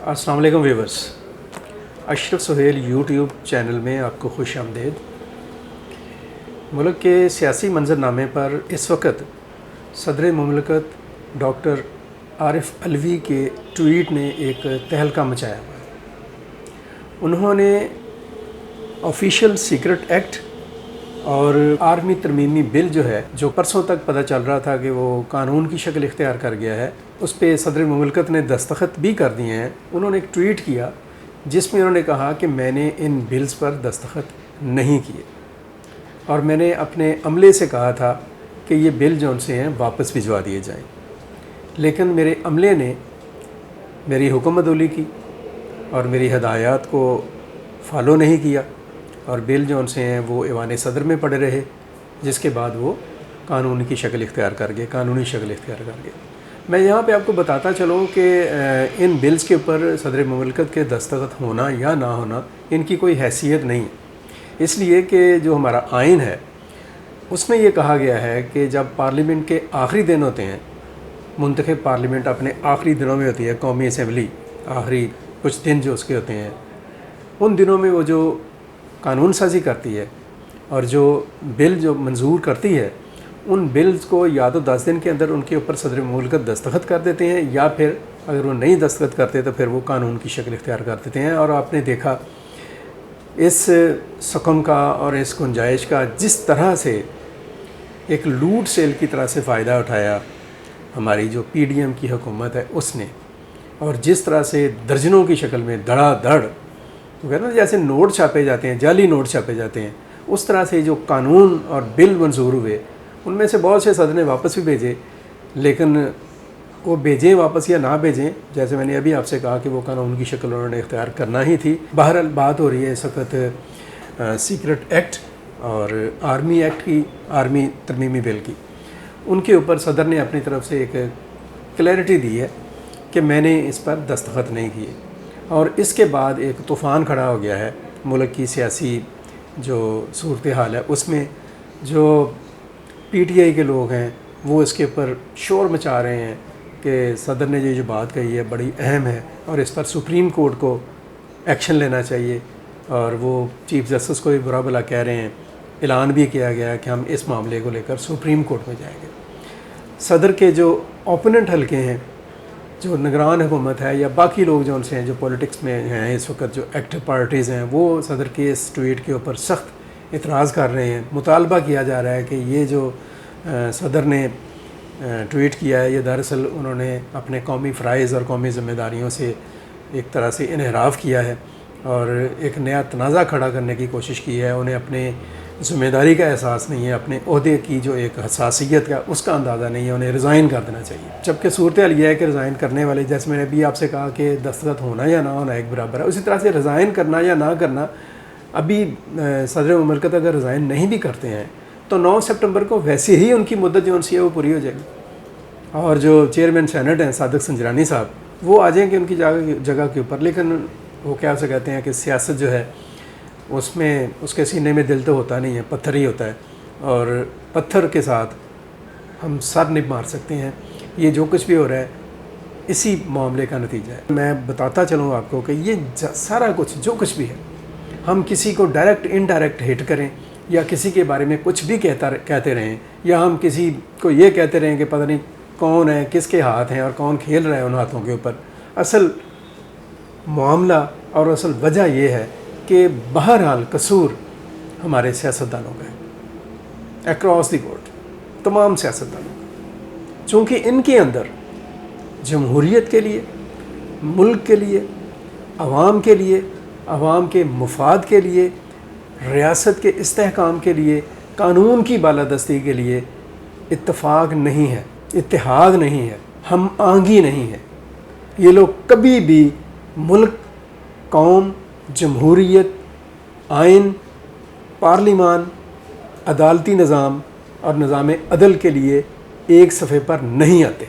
अस्सलाम वालेकुम viewers, Ashraf Suhail YouTube channel में आपको खुश आमदीद। मुल्क के सियासी मंजरनामे पर इस वक्त सदर मुमलकत डॉक्टर आरिफ अलवी के ट्वीट ने एक तहलका मचाया हुआ है। उन्होंने ऑफिशियल सीक्रेट एक्ट और आर्मी तरमीमी बिल जो परसों तक पता चल रहा था कि वो कानून की शक्ल इख्तियार कर गया है, उस पर सदर मुमलकत ने दस्तखत भी कर दिए हैं। उन्होंने एक ट्वीट किया जिसमें उन्होंने कहा कि मैंने इन बिल्स पर दस्तखत नहीं किए और मैंने अपने अमले से कहा था कि ये बिल जो उनसे हैं वापस भिजवा दिए जाएं, लेकिन मेरे अमले ने मेरी हुक्मदुली की और मेरी हदायत को फॉलो नहीं किया और बिल जो उनसे हैं वो ऐवान सदर में पड़े रहे, जिसके बाद वो कानून की शक्ल इख्तियार कर गए, कानूनी शक्ल इख्तियार कर गए। मैं यहाँ पे आपको बताता चलूँ कि इन बिल्स के ऊपर सदर मुमलकत के दस्तखत होना या ना होना इनकी कोई हैसियत नहीं है, इसलिए कि जो हमारा आइन है उसमें ये कहा गया है कि जब पार्लियामेंट के आखिरी दिन होते हैं, मुंतखब पार्लियामेंट अपने आखिरी दिनों में होती है, कौमी असम्बली आखिरी कुछ दिन जो उसके होते हैं, उन दिनों में वो जो कानून साजी करती है और जो बिल जो मंजूर करती है, उन बिल्स को या तो 10 दिन के अंदर उनके ऊपर सदर मुमलकत दस्तखत कर देते हैं, या फिर अगर वो नहीं दस्तखत करते तो फिर वो कानून की शक्ल इख्तियार कर देते हैं। और आपने देखा इस सकम का और इस गुंजाइश का जिस तरह से एक लूट सेल की तरह से फ़ायदा उठाया हमारी जो PDM की हुकूमत है उसने, और जिस तरह से दर्जनों की शक्ल में धड़ाधड़ तो कहते हैं जैसे नोट छापे जाते हैं, जाली नोट छापे जाते हैं, उस तरह से जो कानून और बिल मंजूर हुए उनमें से बहुत से सदर ने वापस भी भेजे, लेकिन वो भेजें वापस या ना भेजें, जैसे मैंने अभी आपसे कहा कि वो कानून की शक्ल उन्होंने इख्तियार करना ही थी। बहरहाल बात हो रही है इस वक्त सीक्रेट एक्ट और आर्मी एक्ट की, आर्मी तरमीमी बिल की। उनके ऊपर सदर ने अपनी तरफ से एक क्लैरिटी दी है कि मैंने इस पर दस्तखत नहीं किए, और इसके बाद एक तूफ़ान खड़ा हो गया है मुल्क की सियासी जो सूरत हाल है उसमें। जो PTI के लोग हैं वो इसके ऊपर शोर मचा रहे हैं कि सदर ने ये जो बात कही है बड़ी अहम है और इस पर सुप्रीम कोर्ट को एक्शन लेना चाहिए, और वो चीफ जस्टिस को भी बुरा भला कह रहे हैं। ऐलान भी किया गया है कि हम इस मामले को लेकर सुप्रीम कोर्ट में जाएंगे। सदर के जो ओपोनेंट हल्के हैं, जो निगरान हुकूमत है या बाकी लोग जो उनसे हैं जो पॉलिटिक्स में हैं इस वक्त, जो एक्टिव पार्टीज़ हैं, वो सदर के इस ट्वीट के ऊपर सख्त इतराज़ कर रहे हैं। मुतालबा किया जा रहा है कि ये जो सदर ने ट्वीट किया है ये दरअसल उन्होंने अपने कौमी फ़राइज़ और कौमी ज़िम्मेदारियों से एक तरह से इन्हराफ़ किया है और एक नया तनाज़ा खड़ा करने की कोशिश की है। उन्हें अपने ज़िम्मेदारी का एहसास नहीं है, अपने ओहदे की जो एक हसासियत का उसका अंदाज़ा नहीं है, उन्हें रिज़ाइन कर देना चाहिए। जबकि सूरत हाल यह है कि रिज़ाइन करने वाले, जैसे मैंने अभी आपसे कहा कि दस्तखत होना या ना होना एक बराबर है, उसी तरह से रिज़ाइन करना या ना करना, अभी सदर मुमलकत अगर रिज़ाइन नहीं भी करते हैं तो 9 सितंबर को वैसे ही उनकी मुद्दत जो उनसी है वो पूरी हो जाएगी, और जो चेयरमैन सेनेट हैं सादिक संजरानी साहब वो आ जाएंगे उनकी जगह के ऊपर। लेकिन वो क्या से कहते हैं कि सियासत जो है उसमें उसके सीने में दिल तो होता नहीं है, पत्थर ही होता है, और पत्थर के साथ हम सर नहीं मार सकते हैं। ये जो कुछ भी हो रहा है इसी मामले का नतीजा है। मैं बताता चलूँ आपको कि ये सारा कुछ जो कुछ भी है, हम किसी को डायरेक्ट इनडायरेक्ट हिट करें या किसी के बारे में कुछ भी कहते रहें, या हम किसी को ये कहते रहें कि पता नहीं कौन है, किसके हाथ हैं और कौन खेल रहा है उन हाथों के ऊपर, असल मामला और असल वजह यह है कि बहरहाल कसूर हमारे सियासतदानों का है, अक्रॉस द बोर्ड तमाम सियासतदानों का। चूँकि इनके अंदर जमहूरियत के लिए, मुल्क के लिए, आवाम के लिए, आवाम के मुफाद के लिए, रियासत के इस्तेहकाम के लिए, कानून की बालादस्ती के लिए इत्तेफाक नहीं है, इत्तेहाद नहीं है, हम आंगी नहीं है। ये लोग कभी भी मुल्क, कौम, जमहूरियत, आइन, पार्लिमान, अदालती निज़ाम और निज़ाम अदल के लिए एक सफ़े पर नहीं आते।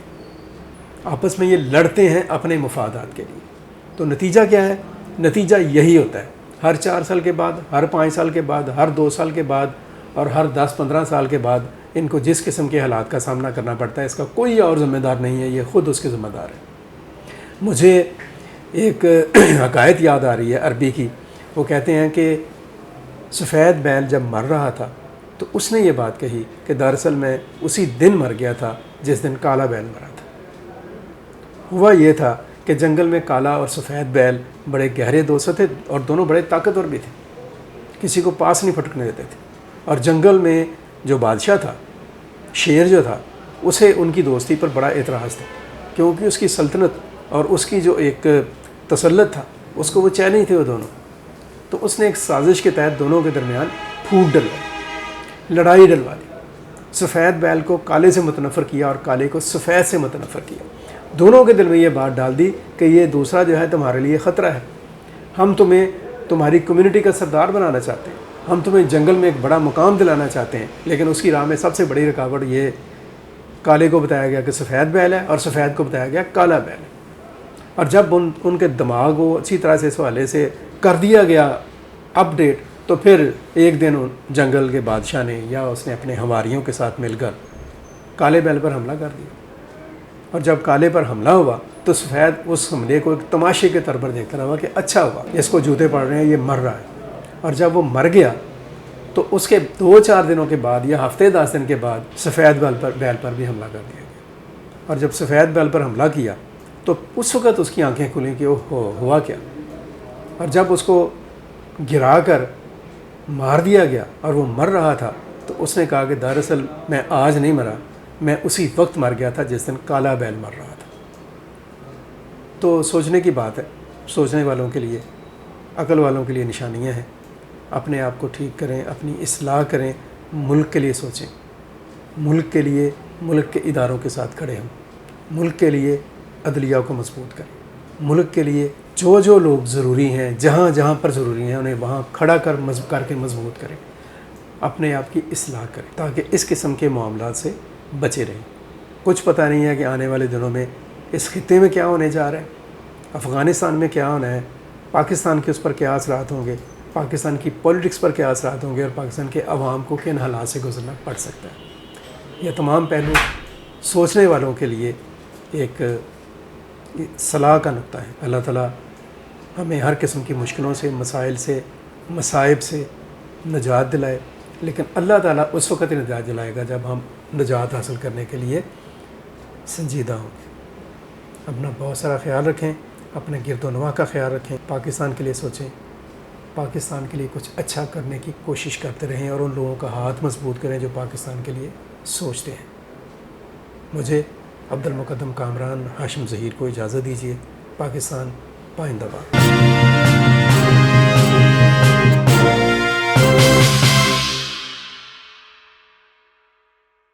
आपस में ये लड़ते हैं अपने मुफादात के लिए। तो नतीजा क्या है? नतीजा यही होता है, हर 4 साल के बाद, हर 5 साल के बाद, हर 2 साल के बाद और हर 10-15 साल के बाद इनको जिस किस्म के हालात का सामना करना पड़ता है, इसका कोई और ज़िम्मेदार नहीं है, ये ख़ुद उसके ज़िम्मेदार है। मुझे ایک حکایت یاد آ رہی ہے عربی کی. وہ کہتے ہیں کہ سفید بیل جب مر رہا تھا تو اس نے یہ بات کہی کہ دراصل میں اسی دن مر گیا تھا جس دن کالا بیل مرا تھا. ہوا یہ تھا کہ جنگل میں کالا اور سفید بیل بڑے گہرے دوست تھے اور دونوں بڑے طاقتور بھی تھے، کسی کو پاس نہیں پھٹکنے دیتے تھے. اور جنگل میں جو بادشاہ تھا، شیر جو تھا، اسے ان کی دوستی پر بڑا اعتراض تھا، کیونکہ اس کی سلطنت اور اس کی جو ایک تسلط تھا اس کو وہ چینی تھے وہ دونوں. تو اس نے ایک سازش کے تحت دونوں کے درمیان پھوٹ ڈلوائی، لڑائی ڈلوا دی. سفید بیل کو کالے سے متنفر کیا اور کالے کو سفید سے متنفر کیا. دونوں کے دل میں یہ بات ڈال دی کہ یہ دوسرا جو ہے تمہارے لیے خطرہ ہے، ہم تمہیں تمہاری کمیونٹی کا سردار بنانا چاہتے ہیں، ہم تمہیں جنگل میں ایک بڑا مقام دلانا چاہتے ہیں. لیکن اس کی راہ میں سب سے بڑی رکاوٹ یہ کالے کو بتایا گیا کہ سفید بیل ہے اور سفید کو بتایا گیا کالا بیل ہے. اور جب ان کے دماغ کو اچھی طرح سے اس حوالے سے کر دیا گیا اپ ڈیٹ، تو پھر ایک دن جنگل کے بادشاہ نے یا اس نے اپنے ہماریوں کے ساتھ مل کر کالے بیل پر حملہ کر دیا. اور جب کالے پر حملہ ہوا تو سفید اس حملے کو ایک تماشے کے طور پر دیکھ رہا ہوا کہ اچھا ہوا، اس کو جوتے پڑ رہے ہیں، یہ مر رہا ہے. اور جب وہ مر گیا تو اس کے 2-4 دنوں کے بعد یا ہفتے 10 دن کے بعد سفید بیل پر بھی حملہ کر دیا گیا. اور جب سفید بیل پر حملہ کیا تو اس وقت اس کی آنکھیں کھلیں کہ اوہ ہوا کیا. اور جب اس کو گرا کر مار دیا گیا اور وہ مر رہا تھا تو اس نے کہا کہ دراصل میں آج نہیں مرا، میں اسی وقت مر گیا تھا جس دن کالا بیل مر رہا تھا. تو سوچنے کی بات ہے، سوچنے والوں کے لیے، عقل والوں کے لیے نشانیاں ہیں. اپنے آپ کو ٹھیک کریں، اپنی اصلاح کریں، ملک کے لیے سوچیں، ملک کے لیے، ملک کے اداروں کے ساتھ کھڑے ہوں، ملک کے لیے عدلیہ کو مضبوط کریں، ملک کے لیے جو لوگ ضروری ہیں، جہاں جہاں پر ضروری ہیں انہیں وہاں کھڑا کر کے مضبوط کریں، اپنے آپ کی اصلاح کریں تاکہ اس قسم کے معاملات سے بچے رہیں. کچھ پتہ نہیں ہے کہ آنے والے دنوں میں اس خطے میں کیا ہونے جا رہا ہے، افغانستان میں کیا ہونا ہے، پاکستان کے اس پر کیا اثرات ہوں گے، پاکستان کی پولیٹکس پر کیا اثرات ہوں گے، اور پاکستان کے عوام کو کن حالات سے گزرنا پڑ سکتا ہے. یہ تمام پہلو سوچنے والوں کے لیے ایک صلاح کا نقطہ ہے. اللہ تعالیٰ ہمیں ہر قسم کی مشکلوں سے، مسائل سے، مصائب سے نجات دلائے. لیکن اللہ تعالیٰ اس وقت ہی نجات دلائے گا جب ہم نجات حاصل کرنے کے لیے سنجیدہ ہوں گے. اپنا بہت سارا خیال رکھیں، اپنے گرد و نواح کا خیال رکھیں، پاکستان کے لیے سوچیں، پاکستان کے لیے کچھ اچھا کرنے کی کوشش کرتے رہیں اور ان لوگوں کا ہاتھ مضبوط کریں جو پاکستان کے لیے سوچتے ہیں. مجھے عبد المقدم کامران ہاشم ظہیر کو اجازت دیجیے. پاکستان پائندہ باد.